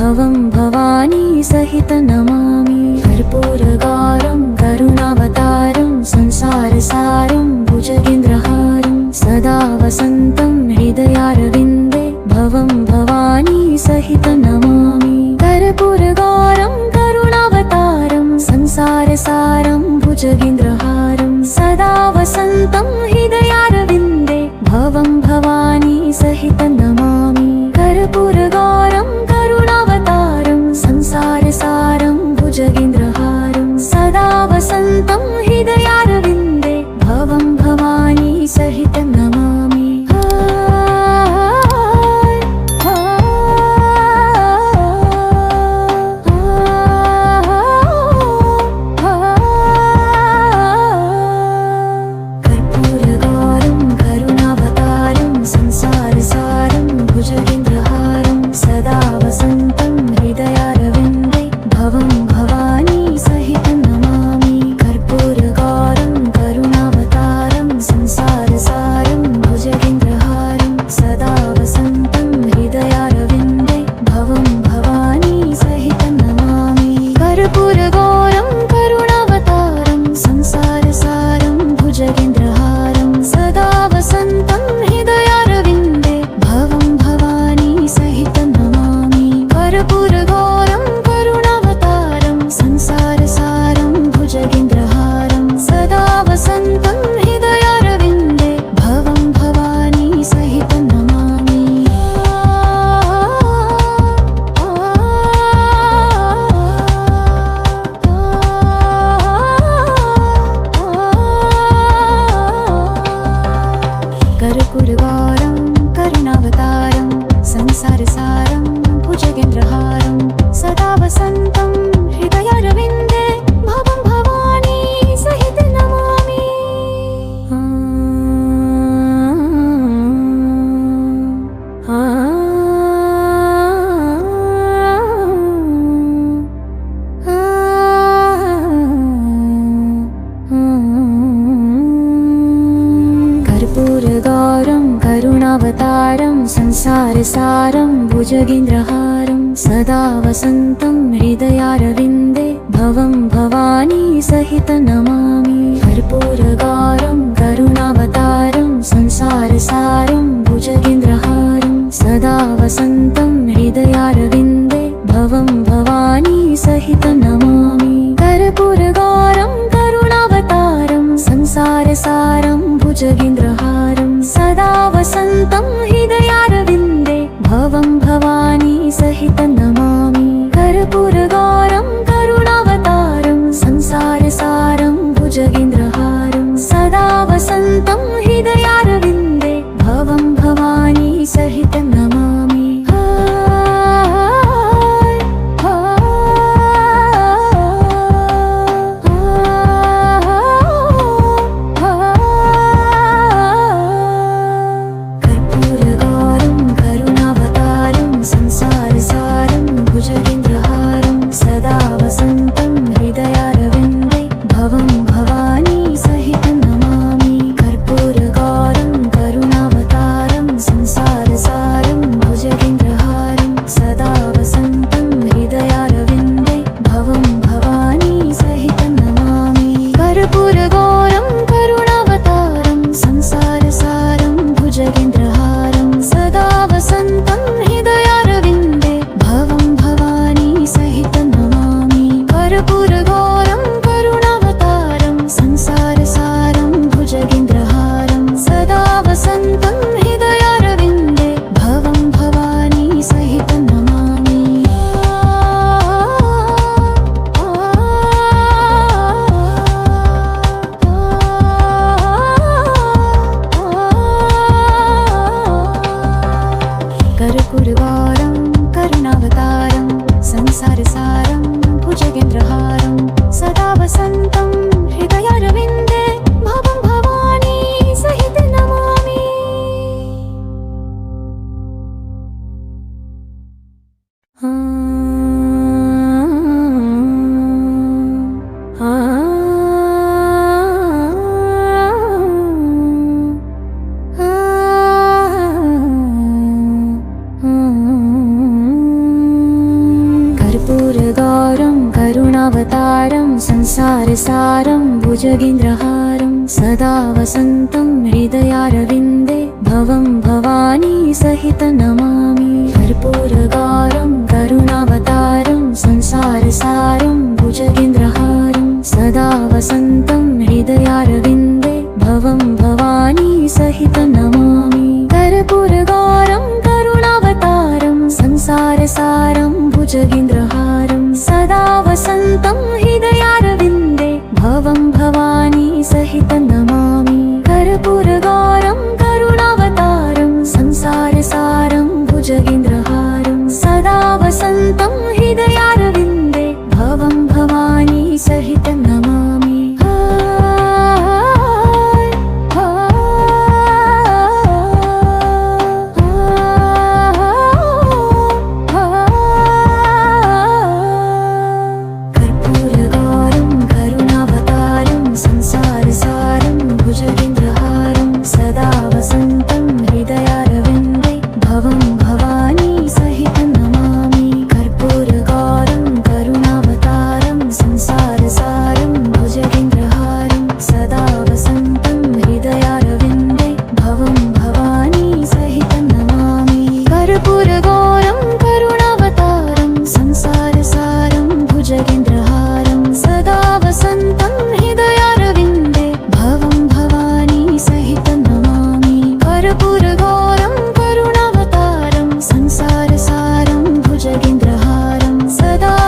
भवं भवानी सहित नमामि। कर्पूरगारं करुणावतारं संसारसारं भुजगेन्द्रहारं सदा वसन्तं हृदयारविन्दे भवं भवानी सहित नमामि। कर्पूरगारं करुणावतारं संसारसारं भुजगेन्द्रहारं सदा वसन्तं हृदयारविन्दे भवं भवानी सहित नमामि। कर्पूरगारं करुणावतारं संसारसारं भुजगेन्द्रहारं सदा वसन्तं हृदयारविन्दे भवं भवानी सहित नमामि। कर्पूरगारं करुणावतारं संसारसारं भुजगेन्द्रहारं सदा वसन्तं हृदयारविन्दे भवं भवानी सहित नमामि। कर्पूरगारं करुणावतारं संसारसारं भुजगेन्द्रहारं सदा वसन्तं हृदयारविन्दे भवं भवानी सहित नमामि। कर्पूरगारं करुणावतारं संसारसारं भुजगेन्द्रहारं सदा वसन्तं हृदयारविन्दे भवं भवानी सहित नमामि। कर्पूरगारं करुणावतारं संसारसारं भुजगेन्द्रहारं सदा वसन्तं हृदयारविन्दे भवं भवानी सहित नमामि। कर्पूरगारं करुणावतारं संसारसारं भुजगेन्द्रहारं सदा वसन्तं हृदयारविन्दे भवं भवानी सहित नमामि। संसारसारं भुजगेन्द्रहारं सदा वसन्तं हृदयारविन्दे भवं भवानी सहितं नमामि कर्पूरगारं करुणावतारं संसारसारं भुजगेन्द्रहारं सदा वसन्तं हृदयारविन्दे भवं भवानी सहितं नमामि कर्पूरगारं करुणावतारं संसारसारं भुजगेन्द्रहारं सदा वसन्तं हृदयारविन्दे भवं भवानी सहितं नमामि कर्पूरगारं करुणावतारं संसारसारं भुजगेन्द्रहारं सदा वसन्तं हृदयारविन्दे भवं भवानी सहितं नमामि कर्पूरगारं करुणावतारं संसारसारं भुजगेन्द्रहारं सदा वसन्तं हृदयारविन्दे भवं भवानी सहितं नमामि कर्पूरगारं करुणावतारं संसारसारं भुजगेन्द्रहारं सदा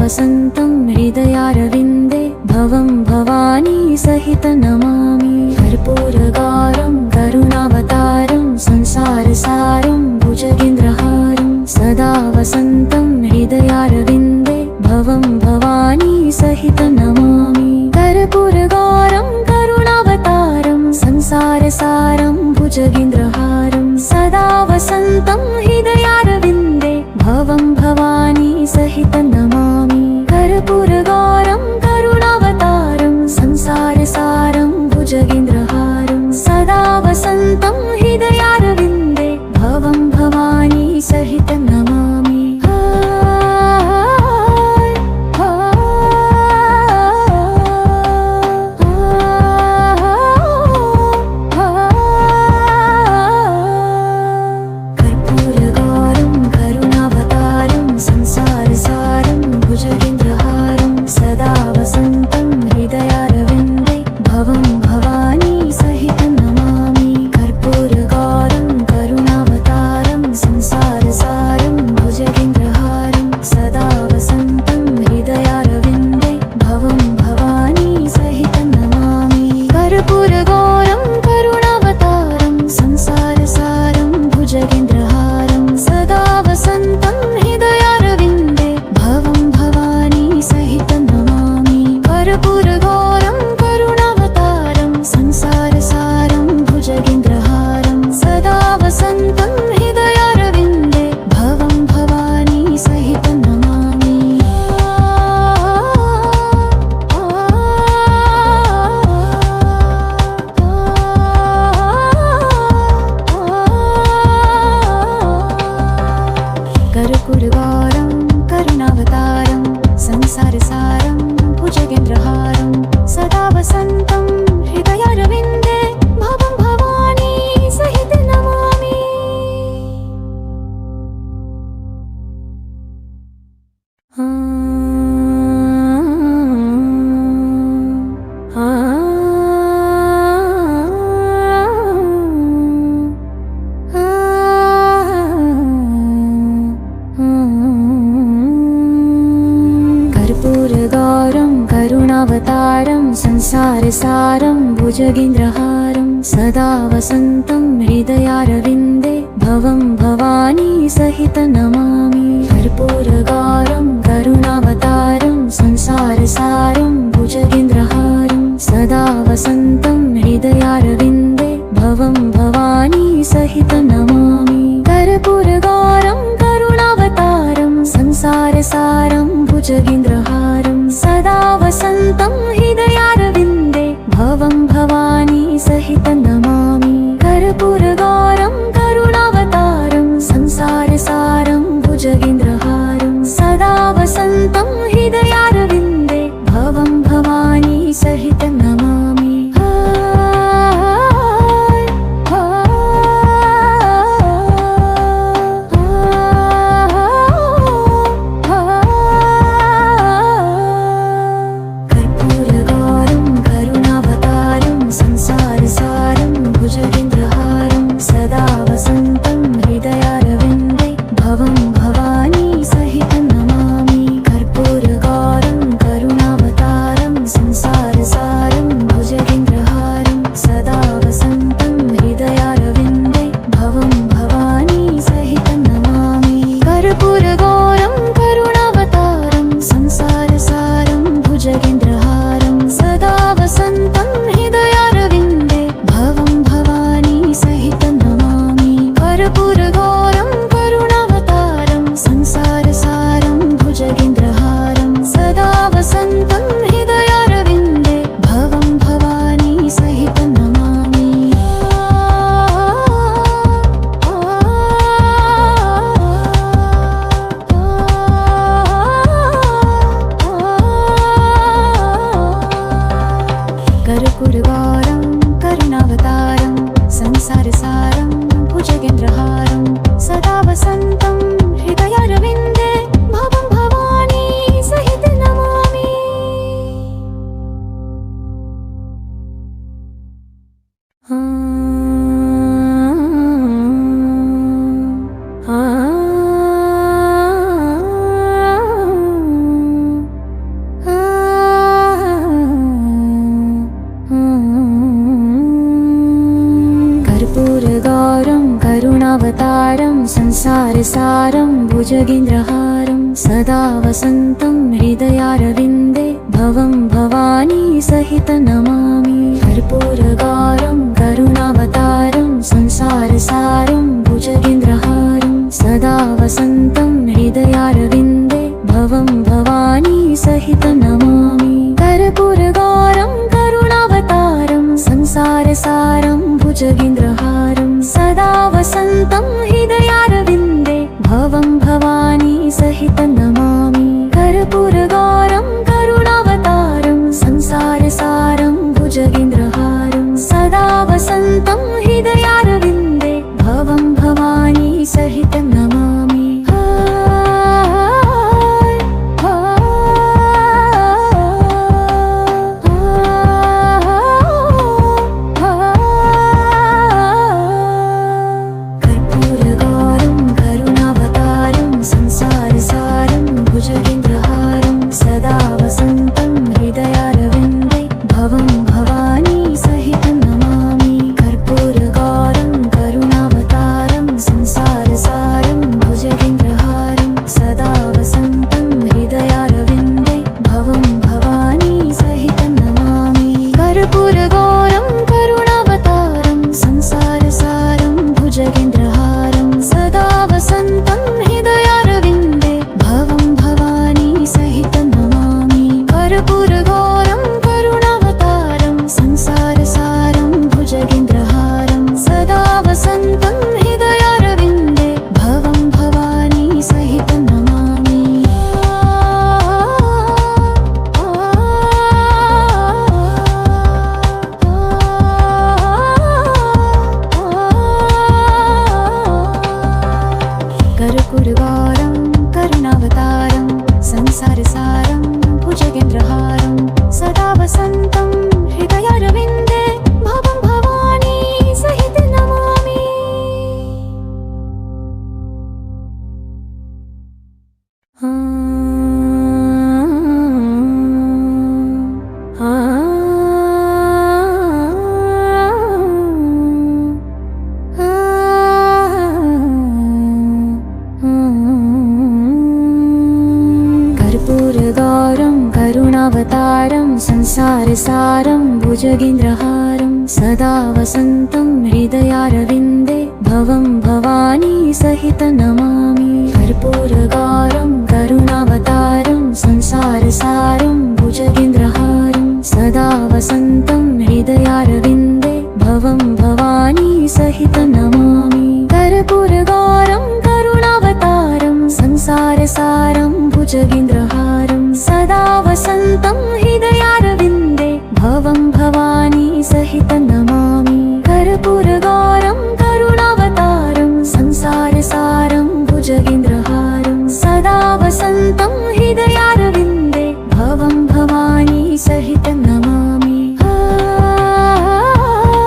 वसन्तं हृदयारविन्दे भवं भवानी सहितं नमामि कर्पूरगारं करुणावतारं संसारसारं भुजगेन्द्रहारं सदा वसन्तं हृदयारविन्दे भवं भवानी सहितं नमामि कर्पूरगारं करुणावतारं संसारसारं भुजगेन्द्रहारं सदा वसन्तं हृदयारविन्दे भवं भवानी सहितं नमामि कर्पूरगारं करुणावतारं संसारसारं भुजगेन्द्रहारं सदा वसन्तं हृदयारविन्दे भवं भवानी सहितं नमामि कर्पूरगारं करुणावतारं संसारसारं संसारसारं भुजगेन्द्रहारं सदा वसन्तं हृदयारविन्दे भवं भवानी सहितं नमामि कर्पूरगारं करुणावतारं संसारसारं भुजगेन्द्रहारं सदा वसन्तं हृदयारविन्दे भवं भवानी सहितं नमामि कर्पूरगारं करुणावतारं संसारसारं भुजगेन्द्रहारं सदा वसन्तं हृदयारविन्दे भवं भवानी सहितं नमामि कर्पूरगारं करुणावतारं संसारसारं भुजगेन्द्रहारं सदा वसन्तं हृदयारविन्दे भवं भवानी सहितं नमामि कर्पूरगारं करुणावतारं संसारसारं भुजगेन्द्रहारं सदा वसन्तं हृदयारविन्दे भवं भवानी सहितं नमामि कर्पूरगारं करुणावतारं संसारसारं भुजगेन्द्रहारं सदा वसन्तं हृदयारविन्दे भवं भवानी सहितं नमामि कर्पूरगारं करुणावतारं संसारसारं भुजगेन्द्रहारं सदा वसन्तं हृदयारविन्दे भवं भवानी सहितं नमामि कर्पूरगारं करुणावतारं संसारसारं भुजगेन्द्रहारं सदा वसन्तं हृदयारविन्दे भवं भवानी सहितं नमामि कर्पूरगारं करुणावतारं संसारसारं भुजगेन्द्रहारं सदा वसन्तं हृदयारविन्दे भवं भवानी सहितं नमामि कर्पूरगौरं करुणावतारं संसारसारं भुजगेन्द्रहारं सदा वसन्तं हृदयारविन्दे भवं भवानी सहितं नमामि कर्पूरगौरं करुणावतारं संसारसारं भुजगेन्द्रहारं सदा वसन्तं हृदयारविन्दे भवं भवानी सहितं नमामि कर्पूरगौरं करुणावतारं संसारसारं भुजगेन्द्रहारं सदा वसन्तं हृदयारविन्दे भवं भवानी सहितं नमामि कर्पूरगौरं करुणावतारं संसारसारं भुजगेन्द्रहारं सदा वसन्तं हृदयारविन्दे भवं भवानी सहितं नमामि कर्पूरगौरं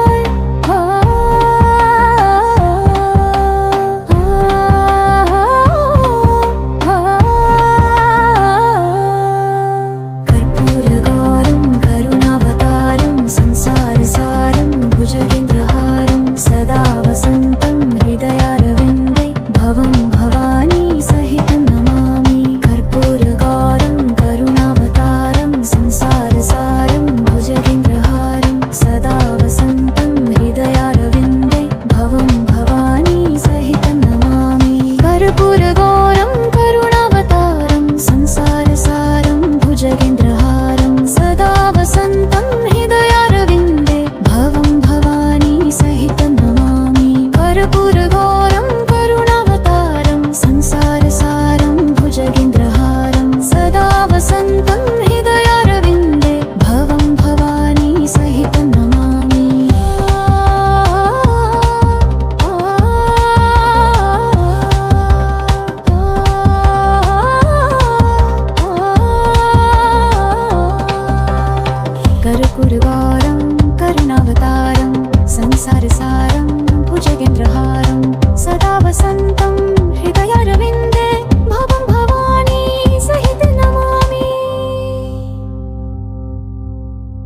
करुणावतारं संसारसारं भुजगेन्द्रहारं सदा वसन्तं हृदयारविन्दे भवं भवानी सहितं नमामि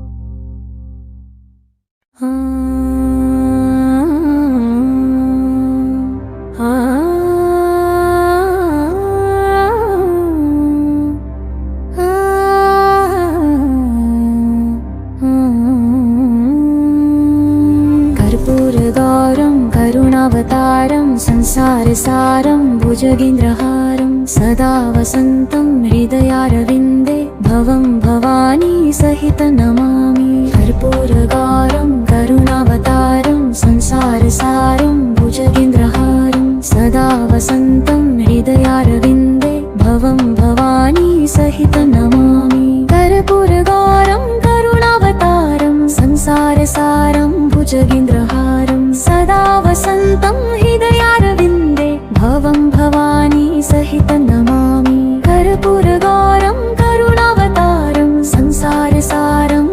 कर्पूरगौरं करुणावतारं संसारसारं भुजगेन्द्रहारं सदा वसन्तं हृदयारविन्दे भवं भवानी सहितं नमामि कर्पूरगौरं करुणावतारं संसारसारं भुजगेन्द्रहारं सदा वसन्तं हृदयारविन्दे भवं भवानी सहितं नमामि कर्पूरगौरं करुणावतारं संसारसारं भुजगेन्द्रहारं सदा वसन्तं हृदयारविन्दे भवं भवानी सहितं नमामि कर्पूरगौरं करुणावतारं संसारसारं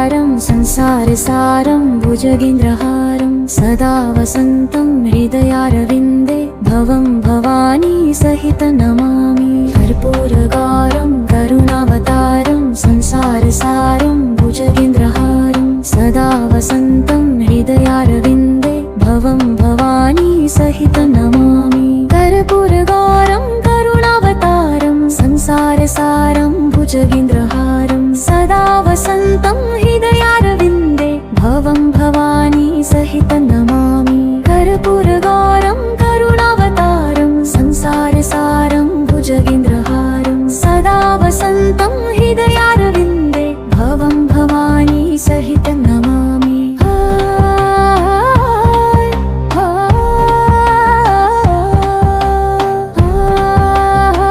करुणावतारं संसारसारं भुजगेन्द्रहारं सदा वसन्तं हृदयारविन्दे भवं भवानी सहितं नमामि कर्पूरगारं करुणावतारं संसारसारं भुजगेन्द्रहारं सदा वसन्तं हृदयारविन्दे भवं भवानी सहितं नमामि कर्पूरगारं करुणावतारं संसारसारं भुजगेन्द्रहारं सदा वसन्तं हृदयारविन्दे भवं भवानी सहितं नमामि कर्पूरगारं करुणावतारं संसारसारं भुजगेन्द्रहारं सदा वसन्तं हृदयारविन्दे भवं भवानी सहितं नमामि कर्पूरगारं करुणावतारं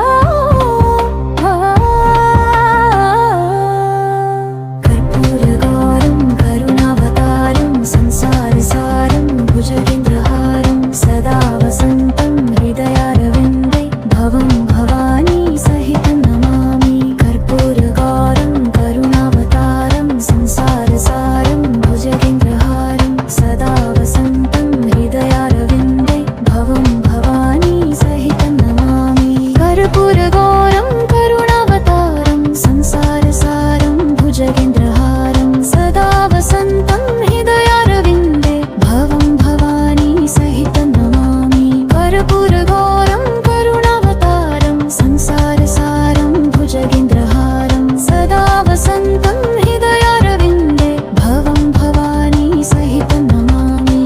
संसारसारं भुजगेन्द्रहारं सदा वसन्तं हृदयारविन्दे भवं भवानी सहितं नमामि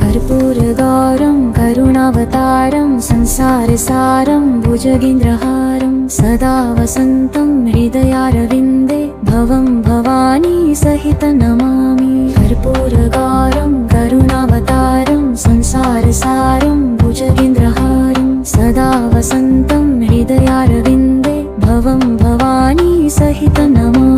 कर्पूरगारं करुणावतारं संसारसारं भुजगेन्द्रहारं सदा वसन्तं हृदयारविन्दे भवं भवानी सहितं नमामि कर्पूरगारं करुणावतारं संसारसारं भुजगेन्द्रहारं सदा वसन्तं हृदयारविन्दे भवं भवानी सहितं नमामि